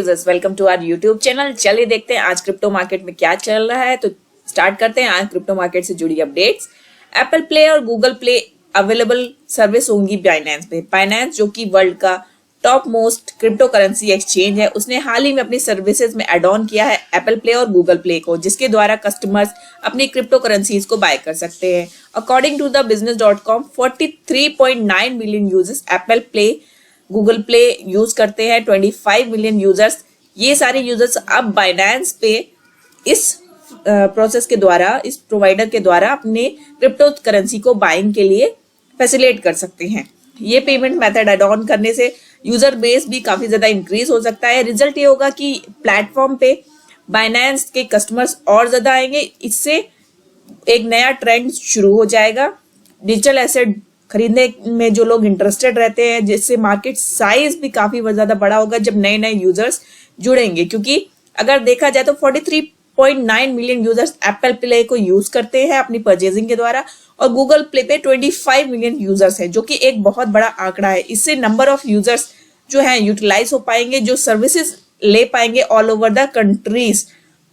Users, welcome to our YouTube channel. चलिए देखते हैं आज क्रिप्टो मार्केट में क्या चल रहा है। तो स्टार्ट करते हैं आज क्रिप्टो मार्केट से जुड़ी अपडेट्स। एप्पल प्ले और गूगल प्ले अवेलेबल सर्विस होंगी बाइनेंस पे। बाइनेंस जो कि वर्ल्ड का top most crypto currency exchange है, उसने हाल ही में अपनी सर्विसेज में एड ऑन किया है एप्पल प्ले और गूगल प्ले को, जिसके द्वारा कस्टमर्स अपनी क्रिप्टो करेंसीज को बाय कर सकते हैं। According to the business.com 43.9 million users Apple Play Google Play use करते हैं। 25 मिलियन यूजर्स, ये सारे यूजर्स अब बाइनेंस पे इस प्रोसेस के द्वारा, इस प्रोवाइडर के द्वारा अपने क्रिप्टो करेंसी को बाइंग के लिए फैसिलिटेट कर सकते हैं। ये पेमेंट मेथड एड ऑन करने से यूजर बेस भी काफी ज्यादा इंक्रीज हो सकता है। रिजल्ट ये होगा कि प्लेटफॉर्म पे बाइनेंस के कस्टमर्स और ज्यादा आएंगे। इससे एक नया ट्रेंड शुरू हो जाएगा डिजिटल एसेट खरीदने में। जो लोग इंटरेस्टेड रहते हैं, जिससे मार्केट साइज भी काफी ज्यादा बड़ा होगा जब नए नए यूजर्स जुड़ेंगे। क्योंकि अगर देखा जाए तो 43.9 मिलियन यूजर्स एप्पल प्ले को यूज करते हैं अपनी परचेजिंग के द्वारा, और गूगल प्ले पे 25 मिलियन यूजर्स हैं, जो कि एक बहुत बड़ा आंकड़ा है। इससे नंबर ऑफ यूजर्स जो है यूटिलाइज हो पाएंगे, जो सर्विसेज ले पाएंगे ऑल ओवर द कंट्रीज।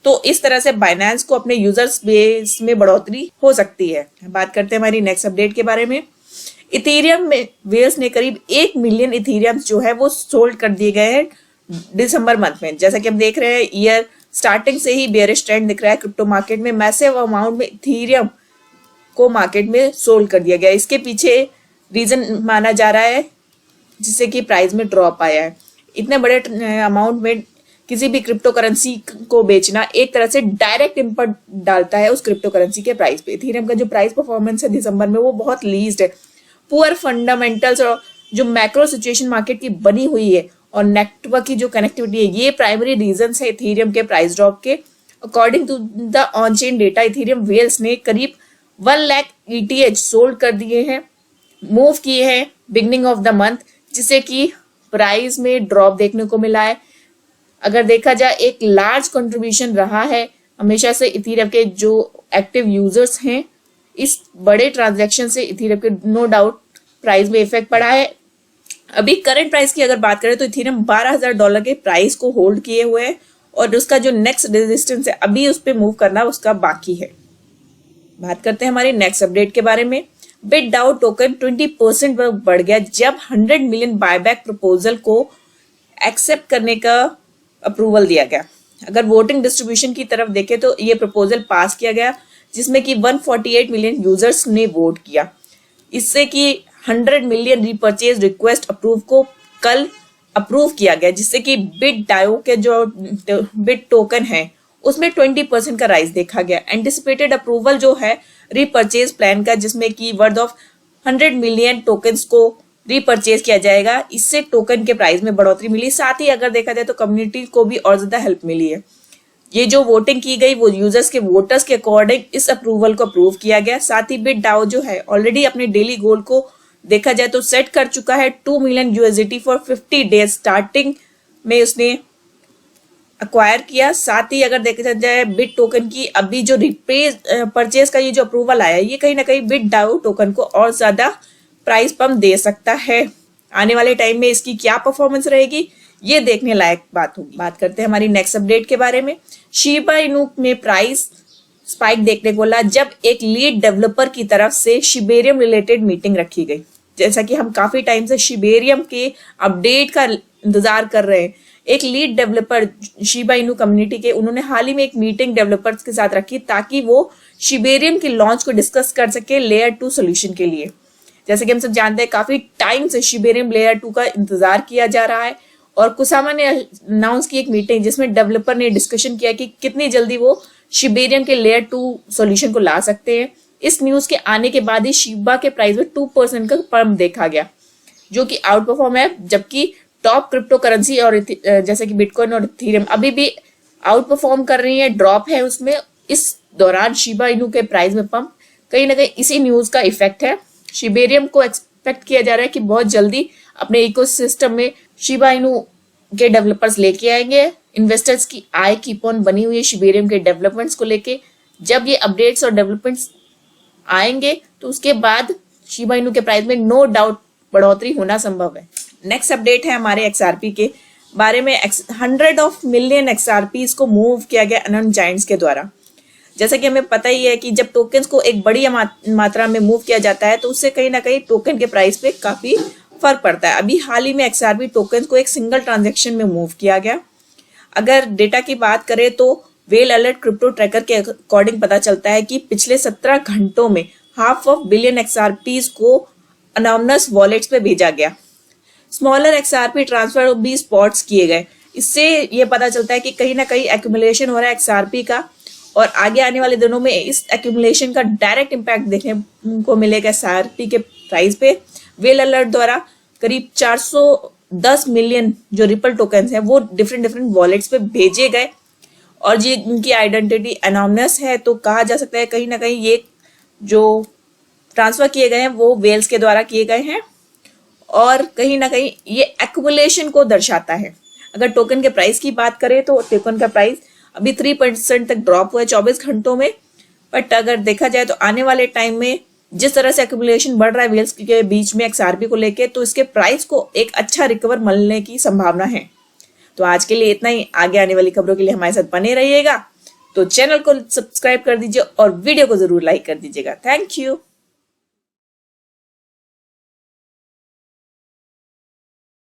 तो इस तरह से बाइनेंस को अपने यूजर्स बेस में बढ़ोतरी हो सकती है। बात करते हैं हमारी नेक्स्ट अपडेट के बारे में। इथेरियम में वेल्स ने करीब 1 मिलियन इथेरियम जो है वो सोल्ड कर दिए गए हैं दिसंबर मंथ में। जैसा कि हम देख रहे हैं, ईयर स्टार्टिंग से ही बेयरिश ट्रेंड दिख रहा है क्रिप्टो मार्केट में। मैसिव अमाउंट में इथेरियम को मार्केट में सोल्ड कर दिया गया। इसके पीछे रीजन माना जा रहा है जिससे कि प्राइस में ड्रॉप आया है। इतने बड़े अमाउंट में किसी भी क्रिप्टो करेंसी को बेचना एक तरह से डायरेक्ट इम्पैक्ट डालता है उस क्रिप्टो करेंसी के प्राइस पे। इथेरियम का जो प्राइस परफॉर्मेंस है दिसंबर में वो बहुत लीज्ड है। पुअर फंडामेंटल्स और जो मैक्रो सिचुएशन मार्केट की बनी हुई है और नेटवर्क की जो कनेक्टिविटी है, ये प्राइमरी रीजन है इथेरियम के प्राइस ड्रॉप के। According to the on chain data, Ethereum whales ने करीब 1 लाख ETH सोल्ड कर दिए हैं, मूव किए हैं बिगनिंग ऑफ द मंथ, जिससे कि प्राइस में ड्रॉप देखने को मिला है। अगर देखा जाए, एक लार्ज कंट्रीब्यूशन रहा है हमेशा से इथेरियम के जो एक्टिव यूजर्स हैं। इस बड़े ट्रांजैक्शन से इथेरियम के नो डाउट प्राइस में इफेक्ट पड़ा है। अभी करंट प्राइस की अगर बात करें तो इथेरियम $12,000 के प्राइस को होल्ड किए हुए है, और उसका जो नेक्स्ट रेजिस्टेंस है अभी उस पर मूव करना उसका बाकी है। बात करते हैं हमारी नेक्स्ट अपडेट के बारे में। बिटडाओ टोकन 20% बढ़ गया जब 100 मिलियन बायबैक प्रपोजल को एक्सेप्ट करने का अप्रूवल दिया गया। अगर वोटिंग डिस्ट्रीब्यूशन की तरफ देखें तो ये प्रपोजल पास किया गया, जिसमें कि 148 मिलियन यूजर्स ने वोट किया। इससे कि 100 मिलियन रीपर्चेज रिक्वेस्ट अप्रूव को कल अप्रूव किया गया, जिससे कि बिटडाओ के जो बिट टोकन है उसमें 20% का राइज देखा गया। एंटिसिपेटेड अप्रूवल जो है रीपर्चेज प्लान का, जिसमें कि वर्थ ऑफ 100 मिलियन टोकन्स को रीपर्चेज किया जाएगा, इससे टोकन के प्राइस में बढ़ोतरी मिली। साथ ही अगर देखा जाए तो कम्युनिटी को भी और ज्यादा हेल्प मिली है। ये जो वोटिंग की गई वो यूजर्स के वोटर्स के अकॉर्डिंग इस अप्रूवल को अप्रूव किया गया। साथ ही बिटडाओ जो है ऑलरेडी अपने डेली गोल को देखा जाए तो सेट कर चुका है 2 million USDT for 50 days. Starting में उसने अक्वायर किया। साथ ही अगर देखा जाए बिट टोकन की अभी जो परचेज का ये जो अप्रूवल आया, ये कहीं ना कहीं बिटडाओ टोकन को और ज्यादा प्राइस पंप दे सकता है। आने वाले टाइम में इसकी क्या परफॉर्मेंस रहेगी, ये देखने लायक बात होगी। बात करते हैं हमारी नेक्स्ट अपडेट के बारे में। शिबा इनू में प्राइस स्पाइक देखने को मिला जब एक लीड डेवलपर की तरफ से शिबेरियम रिलेटेड मीटिंग रखी गई। जैसा कि हम काफी टाइम से शिबेरियम के अपडेट का इंतजार कर रहे हैं। एक lead developer Shiba Inu community के, उन्होंने हाल ही में एक मीटिंग डेवलपर्स के साथ रखी ताकि वो शिबेरियम के लॉन्च को डिस्कस कर सके लेयर 2 सोल्यूशन के लिए। जैसे कि हम सब जानते हैं, काफी टाइम से शिबेरियम लेयर 2 का इंतजार किया जा रहा है, और कुसामा ने अनाउंस की एक मीटिंग जिसमें डेवलपर ने डिस्कशन किया कि कितनी जल्दी वो शिबेरियम के लेयर 2 सोल्यूशन को ला सकते हैं। इस न्यूज के आने के बाद ही शिबा के प्राइस में 2% का पंप देखा गया, जो कि आउट परफॉर्म है। जबकि टॉप क्रिप्टो करेंसी और जैसे कि बिटकॉइन और इथेरियम अभी भी आउट परफॉर्म कर रही है, ड्रॉप है उसमें। इस दौरान शिबा इनू के प्राइस में पंप कहीं ना कहीं इसी न्यूज का इफेक्ट है। शिबेरियम को एक्सपेक्ट किया जा रहा है कि बहुत जल्दी अपने इकोसिस्टम में शिबा इनू के डेवलपर्स लेके आएंगे। इन्वेस्टर्स की आय कीप ऑन बनी हुई है शिबेरियम के डेवलपमेंट्स को लेके। जब ये अपडेट्स और डेवलपमेंट्स आएंगे तो उसके बाद शिबा इनू के प्राइस में नो डाउट बढ़ोतरी होना संभव है। नेक्स्ट अपडेट है हमारे XRP के। बारे में 100 ऑफ मिलियन XRPs को मूव किया गया अननोन जायंट्स के द्वारा। जैसा कि हमें पता ही है कि जब टोकन्स को एक बड़ी मात्रा में मूव किया जाता है तो उससे कहीं ना कहीं टोकन के प्राइस पे काफी फर्क पड़ता है। अभी हाल ही में XRP टोकन्स को एक सिंगल ट्रांजैक्शन में मूव किया गया। अगर डेटा की बात करें तो वेल अलर्ट क्रिप्टो ट्रैकर के अकॉर्डिंग पता चलता है कि पिछले 17 घंटों में ½ बिलियन XRPs को अनोनिमस वॉलेट्स पे भेजा गया। स्मॉलर XRP ट्रांसफर भी स्पॉट्स किए गए। इससे ये पता चलता है कि कहीं ना कहीं एक्यूमुलेशन हो रहा है XRP का, और आगे आने वाले दिनों में इस एक्यूमुलेशन का डायरेक्ट इम्पैक्ट देखने को मिलेगा XRP के प्राइस पे। वेल अलर्ट द्वारा करीब 410 मिलियन जो रिपल टोकन्स हैं वो डिफरेंट वॉलेट्स पे भेजे गए, और जी इनकी आइडेंटिटी एनोनिमस है, तो कहा जा सकता है कहीं ना कहीं ये जो ट्रांसफर किए गए हैं वो वेल्स के द्वारा किए गए हैं, और कहीं ना कहीं ये एक्यूमुलेशन को दर्शाता है। अगर टोकन के प्राइस की बात करें तो टोकन का प्राइस अभी 3% तक ड्रॉप हुआ है 24 घंटों में। बट अगर देखा जाए तो आने वाले टाइम में जिस तरह से एक्यूमुलेशन बढ़ रहा है वेल्स के बीच में XRP को लेके, तो इसके प्राइस को एक अच्छा रिकवर मिलने की संभावना है। तो आज के लिए इतना ही। आगे आने वाली खबरों के लिए हमारे साथ बने रहिएगा। तो चैनल को सब्सक्राइब कर दीजिए और वीडियो को जरूर लाइक कर दीजिएगा। Thank you.